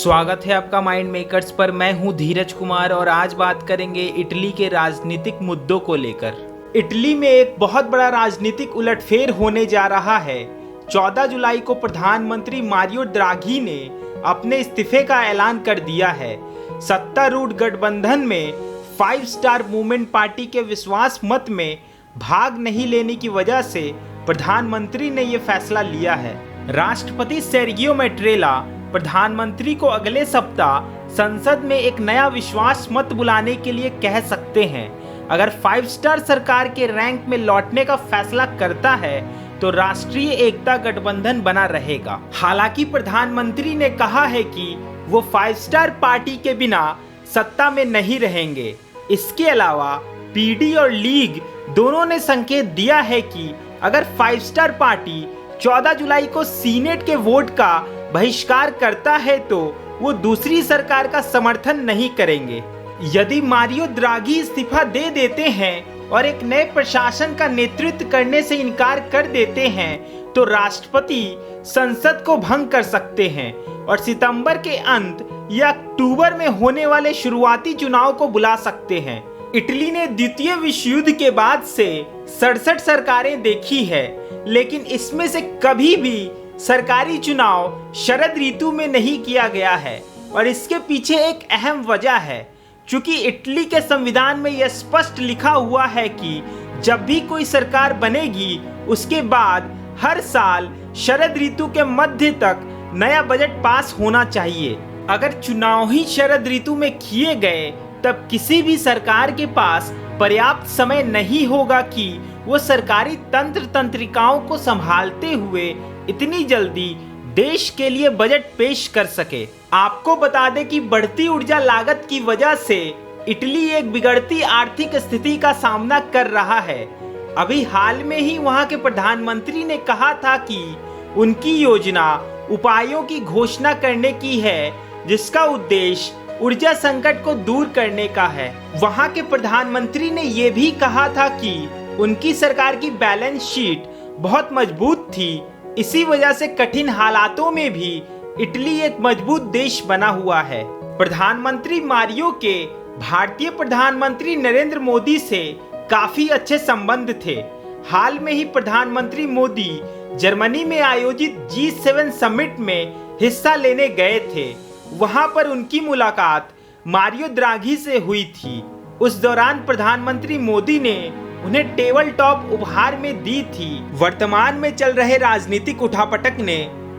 स्वागत है आपका माइंड मेकर्स पर। मैं हूं धीरज कुमार और आज बात करेंगे इटली के राजनीतिक मुद्दों को लेकर। इटली में एक बहुत बड़ा राजनीतिक उलटफेर होने जा रहा है। 14 जुलाई को प्रधानमंत्री मारियो द्राघी ने अपने इस्तीफे का ऐलान कर दिया है। सत्तारूढ़ गठबंधन में 5 स्टार मूवमेंट पार्टी के विश्वास मत में भाग नहीं लेने की वजह से प्रधानमंत्री ने यह फैसला लिया है। राष्ट्रपति सेर्गियो मैट्रेला प्रधानमंत्री को अगले सप्ताह संसद में एक नया विश्वास मत बुलाने के लिए कह सकते हैं। अगर 5 स्टार सरकार के रैंक में लौटने का फैसला करता है तो राष्ट्रीय एकता गठबंधन बना रहेगा। हालांकि प्रधानमंत्री ने कहा है कि वो 5 स्टार पार्टी के बिना सत्ता में नहीं रहेंगे। इसके अलावा पीडी और लीग दोनों ने संकेत दिया है कि अगर 5 स्टार पार्टी 14 जुलाई को सीनेट के वोट का बहिष्कार करता है तो वो दूसरी सरकार का समर्थन नहीं करेंगे। यदि मारियो द्राघी इस्तीफा दे देते हैं और एक नए प्रशासन का नेतृत्व करने से इनकार कर देते हैं तो राष्ट्रपति संसद को भंग कर सकते हैं और सितंबर के अंत या अक्टूबर में होने वाले शुरुआती चुनाव को बुला सकते हैं। इटली ने द्वितीय विश्व युद्ध के बाद से 67 सरकारें देखी है, लेकिन इसमें से कभी भी सरकारी चुनाव शरद ऋतु में नहीं किया गया है और इसके पीछे एक अहम वजह है। चूंकि इटली के संविधान में यह स्पष्ट लिखा हुआ है कि जब भी कोई सरकार बनेगी उसके बाद हर साल शरद ऋतु के मध्य तक नया बजट पास होना चाहिए। अगर चुनाव ही शरद ऋतु में किए गए तब किसी भी सरकार के पास पर्याप्त समय नहीं होगा कि वो सरकारी तंत्र तंत्रिकाओं को संभालते हुए इतनी जल्दी देश के लिए बजट पेश कर सके। आपको बता दें कि बढ़ती ऊर्जा लागत की वजह से इटली एक बिगड़ती आर्थिक स्थिति का सामना कर रहा है। अभी हाल में ही वहां के प्रधानमंत्री ने कहा था कि उनकी योजना उपायों की घोषणा करने की है जिसका उद्देश्य ऊर्जा संकट को दूर करने का है। वहां के प्रधानमंत्री ने यह भी कहा था कि उनकी सरकार की बैलेंस शीट बहुत मजबूत थी। इसी वजह से कठिन हालातों में भी इटली एक मजबूत देश बना हुआ है। प्रधानमंत्री मारियो के भारतीय प्रधानमंत्री नरेंद्र मोदी से काफी अच्छे संबंध थे। हाल में ही प्रधानमंत्री मोदी जर्मनी में आयोजित G7 समिट में हिस्सा लेने गए थे। वहां पर उनकी मुलाकात मारियो द्राघी से हुई थी। उस दौरान प्रधानमंत्री मोदी ने उन्हें टेबल टॉप उपहार में दी थी। वर्तमान में चल रहे राजनीतिक उठापटक ने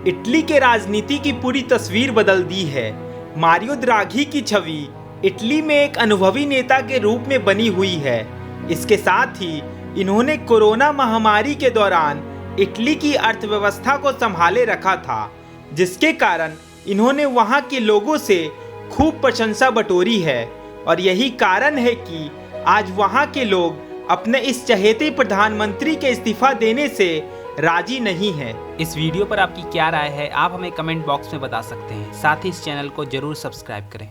इटली के राजनीति की पूरी तस्वीर बदल दी है। मारियो द्राघी की छवि इटली में एक अनुभवी नेता के रूप में बनी हुई है। इसके साथ ही इन्होंने कोरोना महामारी के दौरान इटली की अर्थव्यवस्था को संभाले रखा था, जिसके कारण इन्होंने वहां के लोगों से खूब प्रशंसा बटोरी है और यही कारण है कि आज वहां के लोग अपने इस चहेते प्रधानमंत्री के इस्तीफा देने से राजी नहीं है। इस वीडियो पर आपकी क्या राय है आप हमें कमेंट बॉक्स में बता सकते हैं। साथ ही इस चैनल को जरूर सब्सक्राइब करें।